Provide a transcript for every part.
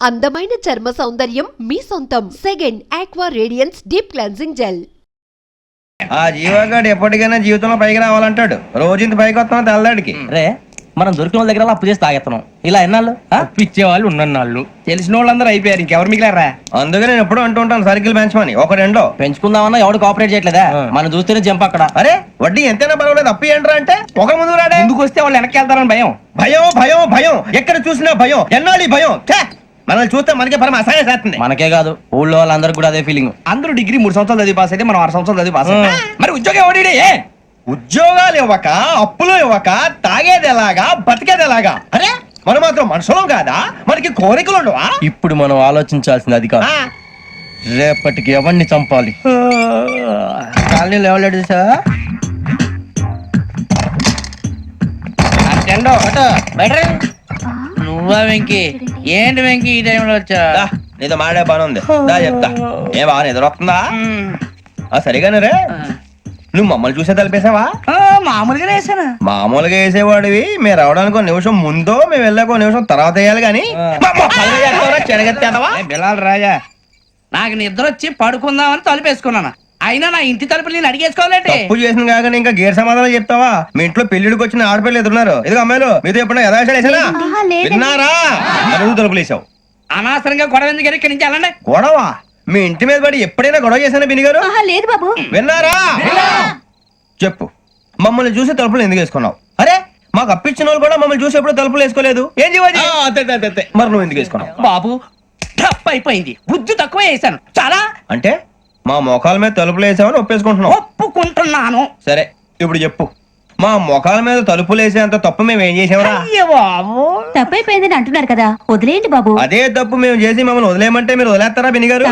అందమైన చర్మ సౌందర్యం మీ సొంతం. Second aqua radiance deep cleansing gel. ఆ జీవగాడు ఎప్పటికైనా జీవితంలో పైకి రావాలంటాడు. రోజు ఇంత పైకి వస్తాం తెల్లడికి. రే మనం దొరికిన వాళ్ళ దగ్గర అప్పు చేసి తాగెత్తనం. ఇలా ఎన్నాళ్ళు ఇచ్చే వాళ్ళు ఉన్నన్నాళ్ళు తెలిసిన వాళ్ళందరూ అయిపోయారు, ఇంకెవరు మిగిలారా? అందుకే నేను ఎప్పుడు అంటూ ఉంటాను సర్కిల్ పెంచమని. ఒక రెండో పెంచుకుందామన్నా ఎవడు కోఆపరేట్ చేయట్లేదా? మనం చూస్తేనే జంప్ అక్కడ. అరే వడ్డీ ఎంతైనా పర్వాలేదు, అప్పు ఏంట్రా అంటే ఒక ముందు రాడే. ముందుకు వస్తే వాళ్ళు వెనక్కి వెళ్తారని భయం. భయం భయం భయం, ఎక్కడ చూసినా భయం. ఎన్నాళ్ళు భయం? మనల్ని చూస్తే మనకే పరమ అసహాయం చేస్తుంది. మనకే కాదు, ఊళ్ళో వాళ్ళందరికీ కూడా అదే ఫీలింగ్. అందరూ డిగ్రీ 3 సంవత్సరాలు చదివి పాస్ అయితే మనం 6 సంవత్సరాలు చదివి పాస్ మరి ఉద్యోగం ఎవడి? ఉద్యోగాలు ఇవ్వక, అప్పులు ఇవ్వక, తాగేది ఎలాగా, బతికేది ఎలాగా? అరే మనం మాత్రం మనుషులం కాదా? మనకి కోరికలు ఉండవా? ఇప్పుడు మనం ఆలోచించాల్సింది అది కాదు, రేపటికి ఎవరిని చంపాలి. కాలనీలో ఎవరు సార్? నువ్వా వెంకీ? ఏంటి వెంకీ ఈ టైంలో వచ్చా? నీతో మాడే పని ఉంది, దా చెప్తా. ఏ బాగా నిద్రొస్తుందా? సరిగానే రే, నువ్వు మమ్మల్ని చూసే తలిపేసావా? మామూలుగానే వేసాను. మామూలుగా వేసేవాడివి. మేము రావడానికి 1 నిమిషం ముందో, మేము వెళ్ళాక 1 నిమిషం తర్వాత వేయాలి కానీ బిలాల్ రాజా, నాకు నిద్ర వచ్చి పడుకుందామని తలుపేసుకున్నాను. అయినా నా ఇంటి తలుపులు నేను అడిగేసుకోవాలంటే తప్పు చేసిన కాక ఇంకా గేర్ సమాధానం చెప్తావా? మీ ఇంట్లో పెళ్లిడికి వచ్చిన ఆడపిల్లలు ఎదురున్నారు. ఇది అమ్మాయిలు మీతో ఎప్పుడైనా యథాశాలేసానా? విన్నారా? అడుగు తలుపులు వేసావు. అనవసరంగా గొడవ ఎందుకు ఇక్కడి నుంచి వెళ్ళండి. గొడవ? మీ ఇంటి మీద పడి ఎప్పుడైనా గొడవ చేశానా బిని గారు? లేదు బాబు. విన్నారా? చెప్పు, మమ్మల్ని చూసి తలుపులు ఎందుకు వేసుకున్నావు? అరే మాకు అప్పించిన వాళ్ళు కూడా మమ్మల్ని చూసి ఎప్పుడు తలుపులు వేసుకోలేదు. ఏం చేయాలి? మరి నువ్వు ఎందుకు వేసుకున్నావు? బాబు టప్ అయిపోయింది, బుద్ధి తక్కువ వేసాను చాలా. అంటే మా మొఖాల మీద తలుపులు వేసామని ఒప్పేసుకుంటున్నావు? ఒప్పుకుంటున్నాను. సరే ఇప్పుడు చెప్పు, మా మొఖాల మీద తలుపులు వేసేంత తప్పు మేము ఏం చేసామరా? అయ్యో బాబు, తప్పైపోయిందని అంటున్నారు కదా, వదిలేయండి బాబు. అదే తప్పు మేము చేసి మమ్మల్ని వదిలేయమంటే మీరు వదిలేస్తారా బిని గారు?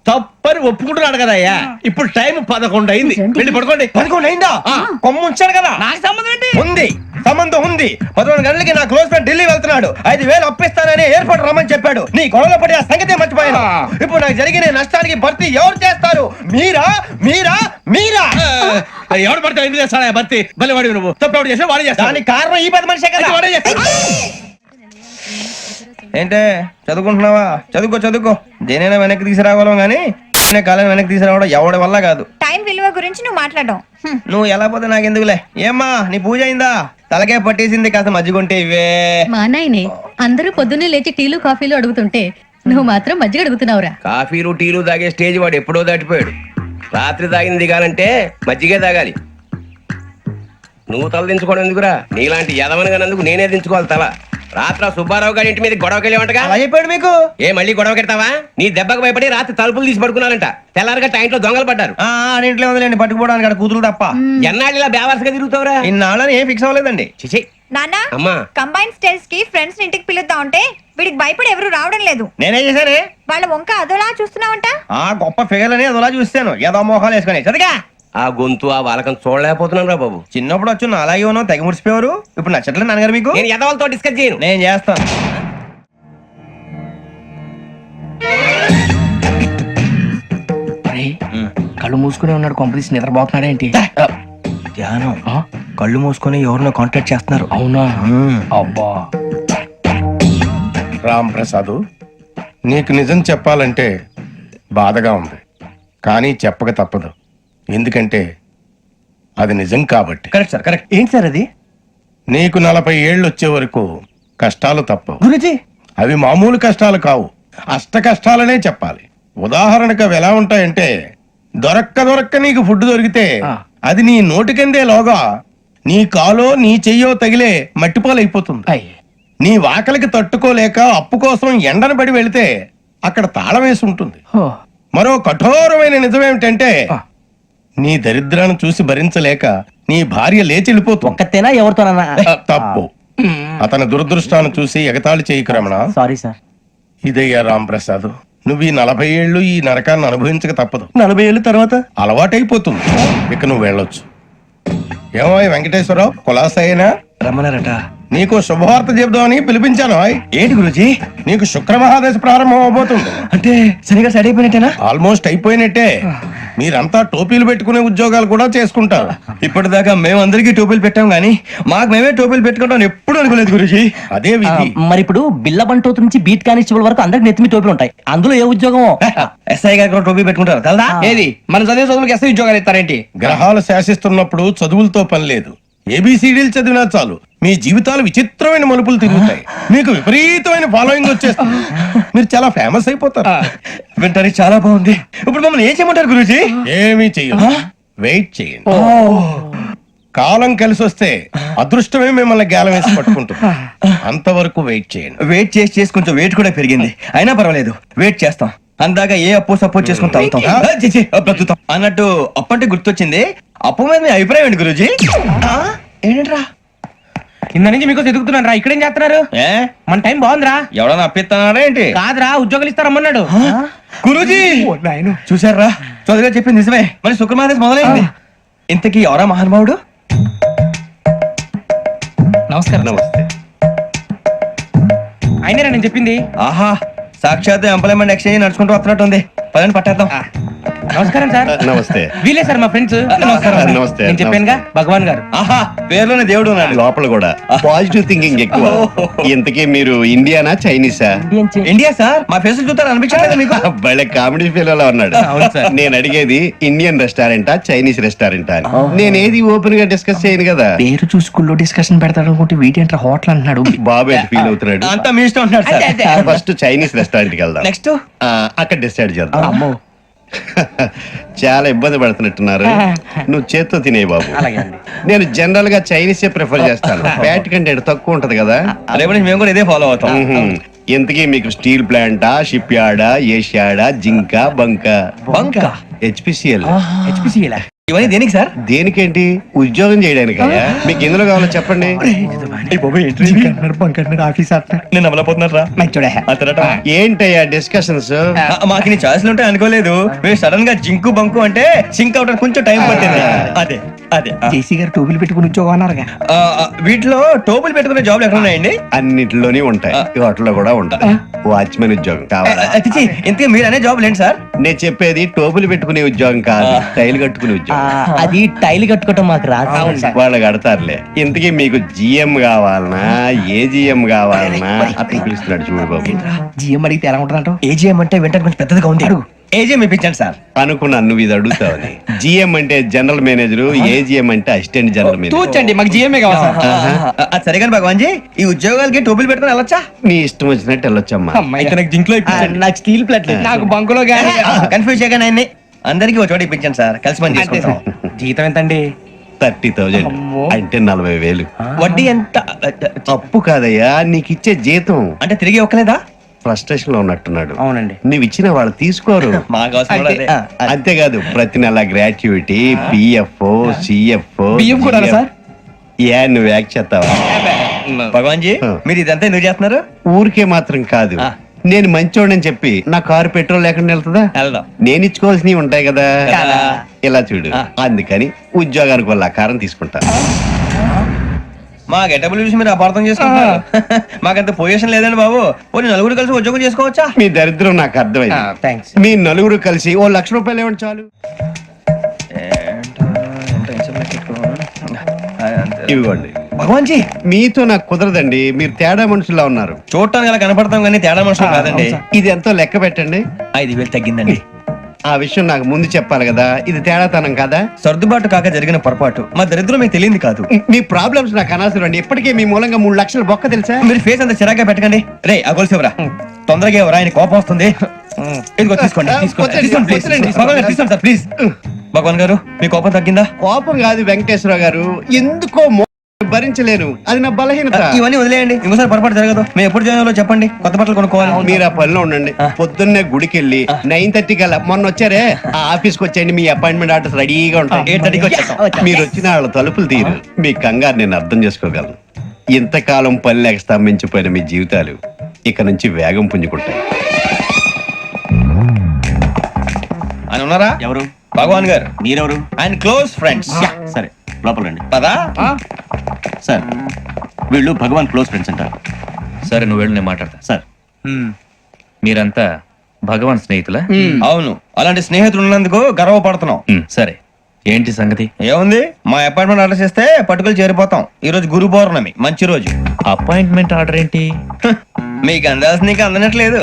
తప్పని ఒప్పుకుంటున్నాడు కదా అయ్యా. ఇప్పుడు టైం 11 అయింది, వెళ్ళి పడుకోండి. 11 అయిందా? కొమ్ము ఉంచాడు కదా. నాకు సంబంధం ఏంటి? ఉంది, సంబంధం ఉంది. 11 గంటలకి నా క్లోజ్ ఫ్రెండ్ ఢిల్లీ వెళ్తున్నాడు. 5,000 అప్పిస్తానని ఎయిర్పోర్ట్ రమ్మని చెప్పాడు. నీ గొడవలో పడి ఆ సంగతే మర్చిపోయాను. ఇప్పుడు నాకు జరిగిన నష్టానికి భర్తీ ఎవరు చేస్తారు? మీరా మీరా మీరా? ఎవడు పడితే ఎందుకు చేస్తాడా భర్తీ? మళ్ళీ వాడి నువ్వు తప్పు చేసా వాడే చేస్తా. దానికి కారణం ఈ 10 మనిషే కదా. వాడే చేస్తా. ఏంటే చదువుకుంటున్నావా? చదువుకో చదువుకో. దేనైనా వెనక్కి తీసుకురావాలం గానీ కాలం వెనక్కి తీసుకురావడం ఎవడి వల్ల కాదు. టైం విలువ గురించి నువ్వు మాట్లాడడం. నువ్వు ఎలా పోతే నాకెందుకులే. ఏమ్మా నీ పూజ అయిందా? తలకే పట్టేసింది, కాస్త మజ్జిగుంటే ఇవే. మా నాయనే అందరూ పొద్దున్నే లేచి టీలు కాఫీలు అడుగుతుంటే నువ్వు మాత్రం మజ్జిగ అడుగుతున్నావురా. కాఫీలు టీలు తాగే స్టేజ్ వాడు ఎప్పుడో దాటిపోయాడు. రాత్రి తాగింది దిగాలంటే మజ్జిగే తాగాలి. నువ్వు తల దించుకోవడం ఎందుకురా? నీలాంటి యదవనగానందుకు నేనే దించుకోవాలి తల. రాత్రి సుబ్బారావు గారి ఇంటి మీద గొడవకి వెళ్ళేవంటగా. అలా చెప్పాడు మీకు? ఏ మళ్ళీ గొడవ కెడతావా? నీ దెబ్బకు భయపడి రాత్రి తలుపులు తీసి పడుకున్నారంట. తెల్లారగా టైంట్లో దొంగలు పడ్డారు. ఇంట్లో ఉందిలేండి, పట్టుకుపోవడానికి అక్కడ కూతురు తప్ప. ఎన్నాళ్ళు ఇలా బేవర్స్గా తిరుగుతావురా? ఇన్నాళ్ళని ఏం ఫిక్స్ అవ్వలేదండి. చిచి నాన్న, అమ్మా, కంబైన్ స్టైల్స్ కి ఫ్రెండ్స్ ఇంటికి పిలుద్దాం అంటే వీడికి భయపడి ఎవరు రావడం లేదు. నేనేం చేశానే? వాళ్ళ వంక అదోలా చూస్తున్నావంట. గొప్ప ఫిగర్ అని అదోలా చూస్తాను. ఏదో మోహాలు వేసుకొని చదిగా ఆ గొంతు ఆ వాలకం చూడలేకపోతున్నాను రా బాబు. చిన్నప్పుడు వచ్చి నా అలాగే ఉన్నావు, తెగ ముడిచిపోయారు. ఇప్పుడు నచ్చట్లేదు నాన్నగారు మీకు? నేను యదవలతో డిస్కస్ చేయను. నేను చేస్తాను. కళ్ళు మూసుకునే ఉన్నాడు, కొంపదీసి నిద్రపోతున్నాడేంటి? ధ్యానం. కళ్ళు మూసుకొని ఎవరినో కాంటాక్ట్ చేస్తున్నారు. అవునా? అబ్బా రామ్ ప్రసాద్, నీకు నిజం చెప్పాలంటే బాధగా ఉంది, కానీ చెప్పక తప్పదు. ఎందుకంటే అది నిజం కాబట్టి. Correct sir, correct. ఏంటి సార్ అది? నీకు 40 ఏళ్ళు వచ్చే వరకు కష్టాలు తప్పవు. గురుజీ, అవి మామూలు కష్టాలు కావు, అష్ట కష్టాలనే చెప్పాలి. ఉదాహరణకు అవి ఎలా ఉంటాయంటే, దొరక్క నీకు ఫుడ్ దొరికితే అది నీ నోటికందే లోగా నీ కాలో నీ చెయ్యో తగిలే మట్టిపాలైపోతుంది. నీ వాకలికి తట్టుకోలేక అప్పు కోసం ఎండను పడి వెళితే అక్కడ తాళం వేసి ఉంటుంది. మరో కఠోరమైన నిజమేమిటంటే, నీ దరిద్రాన్ని చూసి భరించలేక నీ భార్య లేచి వెళ్ళిపోతుంది. ఒక్కతేనా ఎవరితోనన్నా? తప్పు. అతని దురదృష్టాన్ని చూసి ఎగతాళి చేయకు రమణ. Sorry sir. ఇదయ్యా రాంప్రసాద్, నువ్వు ఈ 40 ఏళ్ళు ఈ నరకాన్ని అనుభవించక తప్పదు. 40 ఏళ్ళ తర్వాత అలవాటైపోతుంది. ఇక నువ్వు వెళ్ళొచ్చు. ఏమో వెంకటేశ్వరరావు, కులాసైనా రమ్మన్నారట. నీకు శుభవార్త చెబుదామని పిలిపించాను ఆయ్. ఏంటి గురుజీ? నీకు శుక్ర మహాదశ ప్రారంభం అవబోతుంది. అంటే సరిగా సెట్ అయిపోయినట్టేనా? ఆల్మోస్ట్ అయిపోయినట్టే. మీరంతా టోపీలు పెట్టుకునే ఉద్యోగాలు కూడా చేసుకుంటారు. ఇప్పటిదాకా మేమందరికీ టోపీలు పెట్టాం గానీ మాకు మేమే టోపీలు పెట్టుకుంటాం ఎప్పుడు అనుకోలేదు గురుజీ. అదే విధి. మరి ఇప్పుడు బిల్ల బంటోతు నుంచి బీట్ కానిస్టేబుల్ వరకు అందరికి నెత్తిమి టోపీలు ఉంటాయి. అందులో ఏ ఉద్యోగం? ఎస్ఐ గారు కూడా టోపీ పెట్టుకుంటారు కదా? ఏది మన చదివే చదువులకు ఎస్ఐ ఉద్యోగాలు ఇస్తారేంటి? గ్రహాలు శాసిస్తున్నప్పుడు చదువులతో పని లేదు. ఏబిసిడీలు చదివినా చాలు మీ జీవితాలు విచిత్రమైన మలుపులు తిరుగుతాయి. మీకు విపరీతమైన ఫాలోయింగ్ వచ్చేస్తుంది. మీరు చాలా ఫేమస్ అయిపోతారు. వింటానికి చాలా బాగుంది. ఇప్పుడు మమ్మల్ని ఏం చేయమంటారు గురుజీ? ఏమీ చెయ్యదు. వెయిట్ చేయండి. కాలం కలిసి వస్తే అదృష్టమే మిమ్మల్ని గేలం వేసి పట్టుకుంటుంది. అంతవరకు వెయిట్ చేయండి. వెయిట్ చేసి కొంచెం వెయిట్ కూడా పెరిగింది. అయినా పర్వాలేదు, వెయిట్ చేస్తాం. అందాక ఏ అప్పు సపోర్ట్ చేసుకుని తాగుతాం. బ్రతుకుతాం అన్నట్టు అప్పు అంటే గుర్తొచ్చింది. అప్పు మీద మీ అభిప్రాయం ఏంటి గురుజీ? ఏంటరా కింద నుంచి మీకు ఎదుగుతున్నాను రా. ఇక్కడేం చేస్తున్నారు? ఏ మన టైం బాగుందిరా. ఎవడన్నా అప్పిస్తున్నారా ఏంటి? కాదురా, ఉద్యోగాలు ఇస్తారమ్మన్నాడు. గురుజీ చూసారా, చదువుగా చెప్పింది నిజమే. మరి శుక్రమాదేశ్ మొదలైంది. ఇంతకీ ఎవరా మహానుభావుడు? నమస్కారం. నమస్తే. అయినరా నేను చెప్పింది? ఆహా, సాక్షాత్ ఎంప్లాయ్మెంట్ ఎక్స్చేంజ్ నడుచుకుంటూ వస్తున్నట్టు ఉంది. పదండి పట్టేద్దాం. నమస్కారం సార్. నమస్తే. వీలే సార్ మా ఫ్రెండ్స్. నమస్తే. నేను చెప్పానుగా భగవాన్ గారు. ఆహా, పేర్లోనే దేవుడు ఉన్నాడు. లోపల కూడా పాజిటివ్ థింకింగ్ ఎక్కువ. ఇంతకీ మీరు ఇండియానా చైనీసా? India sir. మా ఫేస్ చూస్తారు అనిపించలేదు మీకు? భలే కామెడీ ఫీల్ అలా ఉన్నాడు. నేను అడిగేది ఇండియన్ రెస్టారెంటా చైనీస్ రెస్టారెంటా అని. నేనేది ఓపెన్ గా డిస్కస్ చేయను కదా. పేరు చూసుకుల్లో డిస్కషన్ పెడతాడు అనుకుంటే వీటి ఏంట్రా హోటల్ అంటున్నాడు. బాబు ఎట్ ఫీల్ అవుతున్నాడు. అంతా మీ ఇష్టం ఉంటున్నాడు సార్. ఫస్ట్ చైనీస్ రెస్టారెంట్ కి వెళ్దాం. నెక్స్ట్ అక్కడ డిసైడ్ చేద్దాం. చాలా ఇబ్బంది పడుతున్నట్టున్నారు. నువ్వు చేత్తో తినే బాబు. నేను జనరల్ గా చైనీస్ ప్రిఫర్ చేస్తాను. ఫ్యాట్ కంటెంట్ తక్కువ ఉంటది కదా. రేపు నుంచి మేము కూడా ఇదే ఫాలో అవుతాం. ఇంతకీ మీకు స్టీల్ ప్లాంటా, షిప్ యార్డా, ఏషియాడా, జింక, బంకా? బంకా? హెచ్పిసిఎల్. ఇవన్నీ దేనికి సార్? దేనికేంటి? ఉద్యోగం చేయడానికి. మీకు ఎందులో కావాలో చెప్పండి. నేను అమలపోతున్నారా? ఏంటయ్యా డిస్కషన్స్? మాకు నీ ఛాయిస్లు ఉంటాయి అనుకోలేదు. మీరు సడన్ గా జింకు బంకు అంటే సింక్ అవడానికి కొంచెం టైం పట్టింది. అదే అదే జేసీ గారు టోపీలు పెట్టుకుని ఉద్యోగం అన్నారుగా. వీటిలో టోపులు పెట్టుకునే జాబ్లు ఎక్కడ ఉన్నాయండి? అన్నిటిలోనే ఉంటాయి. వాటిలో కూడా ఉంటాయి. వాచ్మెన్ ఉద్యోగం కావాలా? ఇంతకీ మీరు అనే జాబ్ ఏంటి సార్? నేను చెప్పేది టోపులు పెట్టుకునే ఉద్యోగం కాదు, టైల్ కట్టుకునే ఉద్యోగం. అది టైల్ కట్టుకోవటం మాకు రాదు. వాళ్ళు కడతారులే. ఇంతకీ మీకు జిఎం కావాలనా, ఏ జిఎం కావాలనా? అతను పిలుస్తున్నాడు చూడు బాబు. జిఎం అడిగితే ఎలా ఉంటుందంట? ఏజీఎం అంటే వెంటనే కొంచెం పెద్దదిగా ఉంది. ఏజీఎం ఇప్పించండి సార్. అనుకున్నాను నువ్వు ఇది అడుగుతావని. జిఎం అంటే జనరల్ మేనేజర్, ఏజిఎం అంటే అసిస్టెంట్ జనరల్ మేనేజర్. తూచండి, మాకు జిఎంఏ కావాలి సార్. అది సరే కానీ భగవాన్ జీ, ఈ ఉద్యోగాలకి టోపులు పెట్టుకుని వెళ్ళొచ్చా? నీ ఇష్టం వచ్చినట్టు వెళ్ళొచ్చమ్మా. అయితే నాకు జింక్ లో నాకు స్టీల్ ప్లేట్ నాకు బంకులో కన్ఫ్యూజ్ చేయగానే ఆయన్ని అందరికి ఒక చోట ఇప్పించండి సార్. కలిసి పని చేసుకుంటాం. జీతం ఎంతండి? 30,000 అంటే 40,000. వడ్డీ ఎంత? అప్పు కాదయ్యా, నీకు ఇచ్చే జీతం. అంటే తిరిగి ఒక్కలేదా? ఫ్రస్ట్రేషన్ లో ఉన్నట్టున్నాడు. అవునండి. నువ్వు ఇచ్చిన వాళ్ళు తీసుకోరు. మాకు అవసరం కూడా అదే. అంతేకాదు ప్రతి నెల గ్రాట్యుటీ, పిఎఫ్, సిఎఫ్. బియ్యం కూడా సార్? ఏ నువ్వు యాక్ట్ చేస్తావా? భగవాన్ జీ, మీరు ఇదంతా ఎందుకు చేస్తున్నారు? ఊరికే మాత్రం కాదు. నేను మంచోడని చెప్పి నా కారు పెట్రోల్ లేకుండా వెళ్తుందా? వెళ్దాం. నేను ఇచ్చుకోవాల్సినవి ఉంటాయి కదా. ఇలా చూడు, అందుకని ఉద్యోగానికి వాళ్ళ ఆకారం తీసుకుంటా. మా గెటబుల్ చూసి మీరు అపార్థం చేసుకుంటున్నారు. మాకంత పొజిషన్ లేదండి బాబు. పోనీ నలుగురు కలిసి ఉద్యోగం చేసుకోవచ్చా? మీ దరిద్రం నాకు అర్థమైంది. థ్యాంక్స్. మీ నలుగురు కలిసి ఓ 1,00,000 రూపాయలు ఇవ్వండి చాలు. ఇవ్వండి. భగవాన్ జీ, మీతో నాకు కుదరదండి. మీరు తేడా మనుషులా ఉన్నారు. చూడటానికి అలా కనపడతాం కానీ తేడా మనుషులు కాదండి. ఇది ఎంతో లెక్క పెట్టండి. 5,000 తగ్గిందండి. ఆ విషయం నాకు ముందు చెప్పాలి కదా. ఇది తేడాతనం కదా. సర్దుబాటు కాక జరిగిన పొరపాటు. మా దరిద్రం మీకు తెలియదు కాదు. మీ ప్రాబ్లమ్స్ నాకు అనవసరం అండి. ఇప్పటికే మీ మూలంగా 3,00,000 బొక్క తెలుసా? మీరు ఫేస్ అంత చిరాగ్గా పెట్టకండి. రే ఆ గొలుసేవరా, తొందరగా ఎవరా, ఆయన కోపం వస్తుంది. ఇదిగో తీసుకోండి. తీసుకోండి ప్లీజ్. భగవాన్ గారు తీసుకోండి సార్ ప్లీజ్. భగవాన్ గారు, మీ కోపం తగ్గిందా? కోపం కాదు వెంకటేశ్వర గారు, ఎందుకో భరించలేను. అది నా బలహీనత. ఇవన్నీ వదిలేయండి, ఇంకోసారి పొరపాటు జరగదు. మేము ఎప్పుడు జాయిన్ అవ్వాలో చెప్పండి, కొత్త బట్టలు కొనుక్కోవాలి. మీరు ఆ పనిలో ఉండండి. పొద్దున్నే గుడికి వెళ్ళి 9:30 కల్లా, మొన్న వచ్చారే ఆ ఆఫీస్కి వచ్చేయండి. మీ అపాయింట్మెంట్ ఆర్డర్స్ రెడీగా ఉంటాయి. 8:30కి వచ్చేస్తాం. మీరు వచ్చిన వాళ్ళ తలుపులు తీరు. మీ కంగారు నేను అర్థం చేసుకోగలను. ఇంతకాలం పని లేక స్తంభించిపోయిన మీ జీవితాలు ఇక నుంచి వేగం పుంజుకుంటాయి. ఆయన ఉన్నారా? ఎవరు? భగవాన్ గారు. మీరెవరు? ఆయన క్లోజ్ ఫ్రెండ్స్. సరే లోపల రండి. పదా సార్ వీళ్ళు భగవాన్ క్లోజ్ ఫ్రెండ్స్ అంటారు. సరే నువ్వు వెళ్ళు, నేను మాట్లాడతా. సార్ మీరంతా భగవాన్ స్నేహితులా? అవును, అలాంటి స్నేహితులు ఉన్నందుకు గర్వపడుతున్నాం. సరే, ఏంటి సంగతి? ఏముంది, మా అపాయింట్మెంట్ ఆర్డర్ చేస్తే పట్టుకులు చేరిపోతాం. ఈ రోజు గురు పౌర్ణమి, మంచి రోజు. అపాయింట్మెంట్ ఆర్డర్ ఏంటి? మీకు అందాల్సిన నీకు అందనట్లేదు.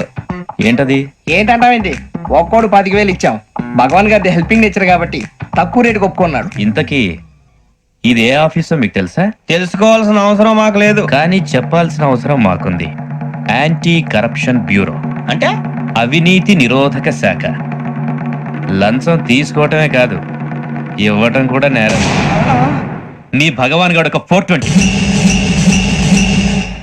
ఏంటది? ఏంటంటావేంటి? ఒక్కోడు 25,000 ఇచ్చాం. భగవాన్ గారి హెల్పింగ్ నేచర్ కాబట్టి తక్కువ రేటుకి ఒప్పుకున్నాడు. ఇంతకీ ఇది ఏ ఆఫీసో మీకు తెలుసా? తెలుసుకోవాల్సిన అవసరం మాకు లేదు. కానీ చెప్పాల్సిన అవసరం మాకుంది. యాంటీ కరప్షన్ బ్యూరో, అంటే అవినీతి నిరోధక శాఖ. లంచం తీసుకోవటమే కాదు, ఇవ్వటం కూడా నేరం. మీ భగవాన్ గారు ఒక 420.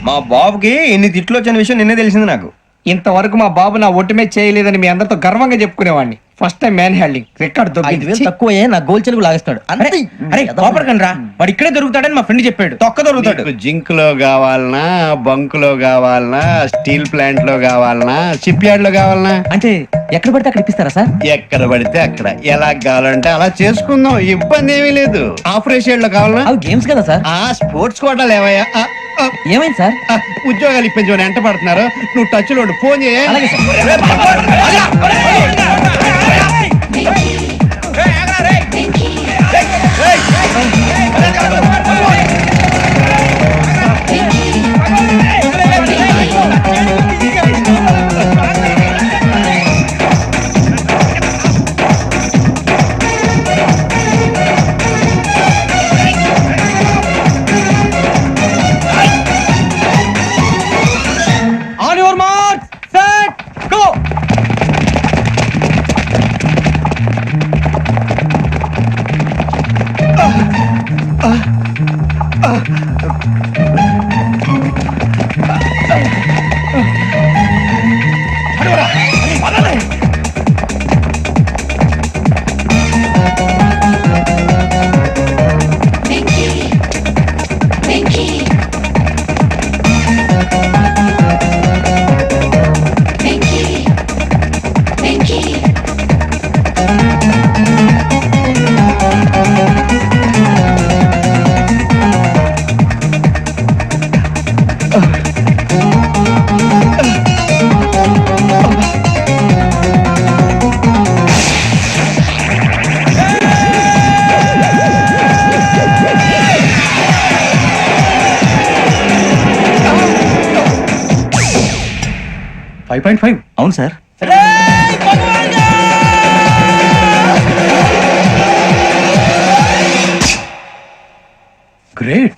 మా బాబుకి ఇన్ని తిట్లు వచ్చిన విషయం నిన్నే తెలిసింది నాకు. ఇంతవరకు మా బాబు నా ఒట్టుమే చేయలేదని మీ అందరితో గర్వంగా చెప్పుకునేవాడిని. First time man handing record 5,000 తక్కువ నా గోల్ చెలుగు లాగేస్తాడు. అరే కోపడకండి రా, వాడు ఇక్కడే దొరుకుతాడని మా ఫ్రెండ్ చెప్పాడు. తొక్క దొరుకుతాడు. జింక్ లో కావాలనా, బంక్ లో కావాలనా, స్టీల్ ప్లాంట్ లో కావాలనా, షిప్ యార్డ్ లో కావాలనా, అంటే ఎక్కడ పడితే అక్కడ ఇప్పిస్తారా సార్? ఎక్కడ పడితే అక్కడ ఎలా కావాలంటే అలా చేసుకుందాం, ఇబ్బంది ఏమీ లేదు. ఆపరేషన్ లో కావాలనా, అవి గేమ్స్ కదా సార్. ఆ స్పోర్ట్స్ కోటాలు ఏవయ్యా, ఏమైంది సార్? ఉద్యోగాలు ఇప్పించమని ఎంట పడుతున్నారు. నువ్వు టచ్ లో ఫోన్ చేయ. అలాగే sir. On your mark, set, go. అవును సార్. గ్రేట్.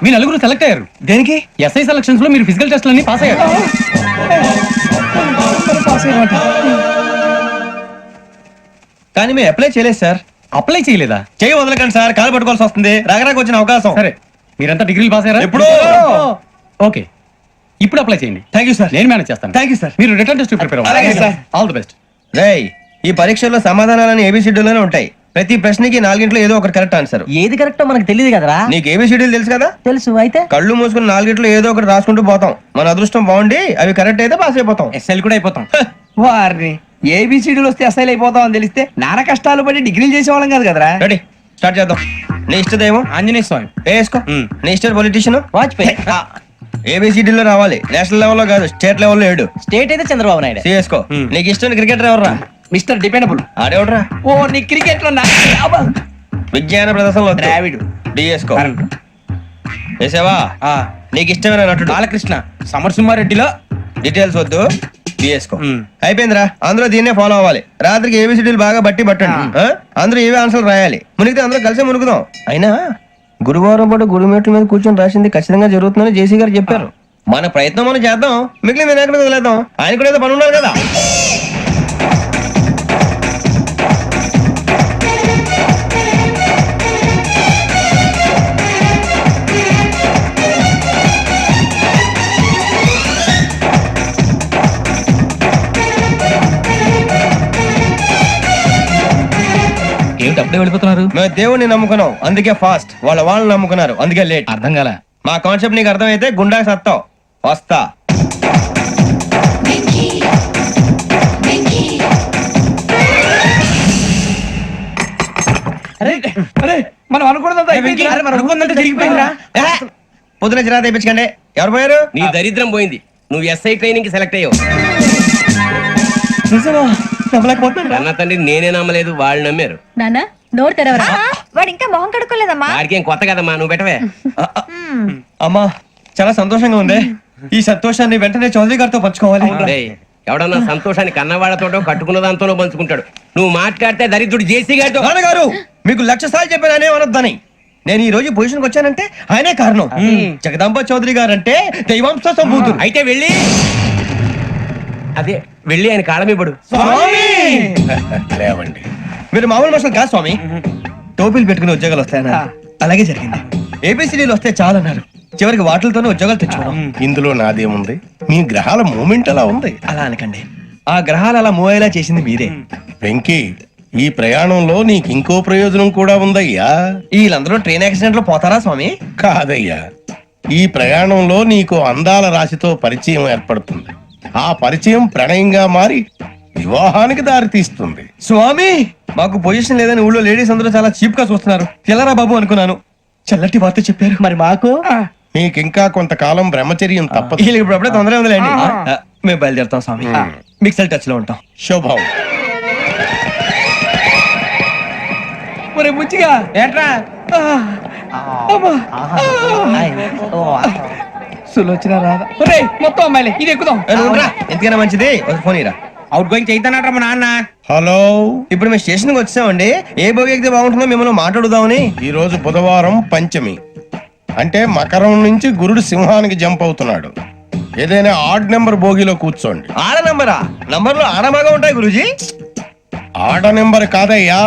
మీ నలుగురు సెలెక్ట్ అయ్యారు. దేనికి? ఎస్ఐ సెలక్షన్స్ లో మీరు ఫిజికల్ టెస్ట్ అన్ని పాస్ అయ్యారు. కానీ మేము అప్లై చేయలేదు సార్. అప్లై చేయలేదా? చేయి వదలకండి సార్, కాలు పట్టుకోవాల్సి వస్తుంది. రాగరాకు వచ్చిన అవకాశం. సరే, మీరంతా డిగ్రీలు పాస్ అయ్యారా? ఎప్పుడో. ఓకే, ఇప్పుడు అప్లై చేయండి. Thank you sir. నేను మేనేజ్ చేస్తాను. Thank you sir. మీరు రిటర్న్ టెస్ట్ ప్రిపేర్ అలాగే అవ్వండి. సార్. All the best. రేయ్, ఈ పరీక్షల్లో సమాధానాలని ఏబిసిడ్యూల్లోనే ఉంటాయి. ప్రతి ప్రశ్నకి 4 ఏదో ఒకటి కరెక్ట్ ఆన్సర్. ఏది కరెక్టో మనకు తెలియదు కదరా. నీకు ఏబిసిడ్యూల్ తెలుసు కదా? తెలుసు. అయితే కళ్ళు మూసుకుని 4 ఏదో ఒకటి రాసుకుంటూ పోతాం. మన అదృష్టం బాగుండి అవి కరెక్ట్ అయితే పాస్ అయిపోతాం. ఎస్ఎల్ కూడా అయిపోతాం. వారిని ఏబిసిడీలు వస్తే అసైల్ అయిపోతాం అని తెలిస్తే నాన్న కష్టాలు పడి డిగ్రీలు చేసేవాళ్ళం కాదు కదరా. రెడీ, స్టార్ట్ చేద్దాం. నీ ఇష్టదేమో ఆంజనేయ స్వామి. వేసుకో. నీ ఇష్ట పొలిటీషియన్ వాజ్పేయి. ఏబిసిడీలో రావాలి. నేషనల్ లెవెల్లో కాదు, స్టేట్ లెవెల్లో 7. స్టేట్ అయితే చంద్రబాబు నాయుడు. సిఎస్కో. నీకు ఇష్టం క్రికెటర్ ఎవర్రా? Mister dependable. ఆడేవడరా? ఓ నీ క్రికెట్ లో విజ్ఞాన ప్రదర్శనలో ద్రావిడు. డిఎస్కో. వేసావా? నీకు ఇష్టమైన నటుడు? బాలకృష్ణ. సమర్సింహారెడ్డిలో డీటెయిల్స్ వద్దు, బిఎస్కో. అయిపోయిందిరా. అందరూ దీన్నే ఫాలో అవ్వాలి. రాత్రికి ఏబిసిడీలు బాగా బట్టి పట్టండి. అందరూ ఏవే ఆన్సర్లు రాయాలి. మునిగితే అందరూ కలిసి మునుగుదాం. అయినా గురువారం పాటు గురుమేట్ల మీద కూర్చొని రాసింది ఖచ్చితంగా జరుగుతుందని జేసీ గారు చెప్పారు. మన ప్రయత్నం మనం చేద్దాం, మిగిలిన ఎక్కడ వదిలేద్దాం. ఆయన కూడా ఏదో పని ఉన్నారు కదా. ఏమిటి అప్పుడే వెళ్ళిపోతున్నారు? మేము దేవుడిని నమ్ముకున్నాం, అందుకే ఫాస్ట్. వాళ్ళని నమ్ముకున్నారు, అందుకే లేట్. అర్థం కాల. మా కాన్సెప్ట్ నీకు అర్థమైతే గుండా సత్తావు. వస్తా. మనం అనుకున్నదంతా అయిపోయింది. పొద్దున జిరా తెప్పించకండి. ఎవరు పోయారు? నీ దరిద్రం పోయింది. నువ్వు ఎస్ఐ ట్రైనింగ్ కి సెలెక్ట్ అయ్యావు. అన్న తండ్రి నేనే నమ్మలేదు, వాళ్ళు నమ్మారు. నాన్న నోరు తెరవరా. వాడు ఇంకా మొహం కడుక్కోలేదమ్మా. వాడికి ఏం కొత్త కదమ్మా, నువ్వు పెట్టవే. అమ్మా చాలా సంతోషంగా ఉంది. ఈ సంతోషాన్ని వెంటనే చౌదరి గారితో పంచుకోవాలి. డేయ్, ఎవడన్నా సంతోషాన్ని కన్నవాళ్లతోటో కట్టుకున్న దాంతోనో పంచుకుంటాడు. నువ్వు మాట్లాడితే దరిద్రుడు జేసీ గారితో. నాన్నగారు మీకు 1,00,000 సార్లు చెప్పానే అనొద్దని. నేను ఈ రోజు పొజిషన్కి వచ్చానంటే ఆయనే కారణం. జగదాంబ చౌదరి గారు అంటే దైవాంశ సంభూతుడు. అయితే వెళ్ళి అదే వెళ్ళి ఆయన కాళ్ళమివ్వడు. లేవండి. మీరు మామూలు మనుషులు కాదు స్వామి. టోపీలు పెట్టుకుని ఉద్యోగాలు వస్తాయన్నారు. అలాగే జరిగింది. ఏబిసిడీలు వస్తే చాలన్నారు. చివరికి వాటిలతోనే ఉద్యోగాలు తెచ్చుకున్నాం. ఇందులో నాదేముంది? మీ గ్రహాల మూమెంట్ అలా ఉంది. అలా అనకండి. ఆ గ్రహాలు అలా మూవ్ అయ్యేలా చేసింది మీరే. వెంకీ, ఈ ప్రయాణంలో నీకు ఇంకో ప్రయోజనం కూడా ఉందయ్యా. వీళ్ళందరూ ట్రైన్ యాక్సిడెంట్ లో పోతారా స్వామి? కాదయ్యా, ఈ ప్రయాణంలో నీకు అందాల రాశితో పరిచయం ఏర్పడుతుంది. ఆ పరిచయం ప్రణయంగా మారి వివాహానికి దారితీస్తుంది. స్వామి మాకు పొజిషన్ లేదని ఊళ్ళో లేడీస్ అందరూ చాలా చీప్ గా చూస్తున్నారు. ఎలారా బాబు అనుకున్నాను. చల్లటి వార్త చెప్పారు. మరి మాకు నీకింకా కొంతకాలం బ్రహ్మచర్యం తప్పదు. వీళ్ళకి ఇప్పుడు అప్పుడే తొందరగా ఉందిలేండి. మేము బయలుదేరుతాం స్వామి. మిక్సెల్ టచ్ లో ఉంటాం. శుభం. ఒరే బుచ్చిగా ఏంట్రా? సులోచన రాదా? ఒరే మొత్తం అమ్మాయిలే, ఇది ఎక్కుదాం. ఎందుకైనా మంచిది ఒక ఫోన్ ఇరా. అవుట్ గోయింగ్ చేద్దానట్రా మా నాన్న. హలో, ఇప్పుడు మేము స్టేషన్కి వచ్చామండి. ఏ బోగి ఎక్కితే బాగుంటుందో మిమ్మల్ని మాట్లాడుదామని. ఈ రోజు బుధవారం పంచమి, అంటే మకరం నుంచి గురుడు సింహానికి జంప్ అవుతున్నాడు. ఏదైనా ఆడ్ నెంబర్ బోగిలో కూర్చోండి. ఆడ నంబరా? నంబర్లు ఆడ బాగా ఉంటాయి గురూజీ. ఆడ నెంబర్ కాదయ్యా,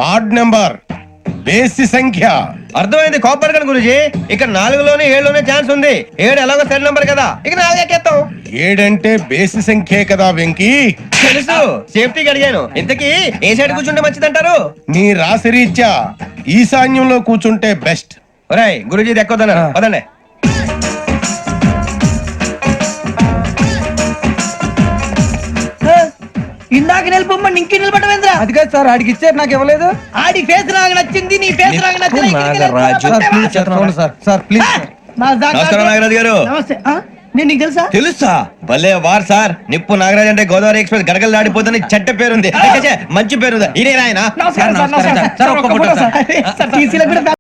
ఆడ్ నెంబర్, బేసి సంఖ్య. అర్థమైంది. కాపర్ కానీ గురూజీ. ఇక్కడ 4లోనే 7లోనే ఛాన్స్ ఉంది. 7 ఎలాగో సెడ్ నంబర్ కదా, ఇక 4 ఎక్కేస్తాం. 7 అంటే బేసి సంఖ్యే కదా వెంకీ. తెలుసు, సేఫ్టీకి అడిగాను. ఇంతకీ ఏ సైడ్ కూర్చుంటే మంచిదంటారు? నీ రాశి రీత్యా ఈశాన్యంలో కూర్చుంటే బెస్ట్. ఒరేయ్ గురూజీ దెక్కొద్దన్నారు. పదండి. ఇందాక నిలబొమ్మని ఇంకే నిలబడమేంద్రా? అది కాదు సార్, ఆడికి ఇచ్చారు నాకు ఇవ్వలేదు. ఆడి ఫేస్ నాకు నచ్చింది, నీ ఫేస్ నాకు నచ్చింది. Sir please. నమస్కారం నాగరాజు గారు. నమస్తే. నేను నీకు తెలుసా? తెలుసా? భలే వార్ సార్. నిప్పు నాగరాజ్ అంటే గోదావరి ఎక్స్ప్రెస్ గడగలు దాడిపోతుంది చెడ్డ పేరుంది. మంచి పేరుంది. ఇదే ఆయన. నమస్కారం సార్. నమస్కారం సార్. ఒక్క ఫోటో సార్. సార్ టీసీలో కూడా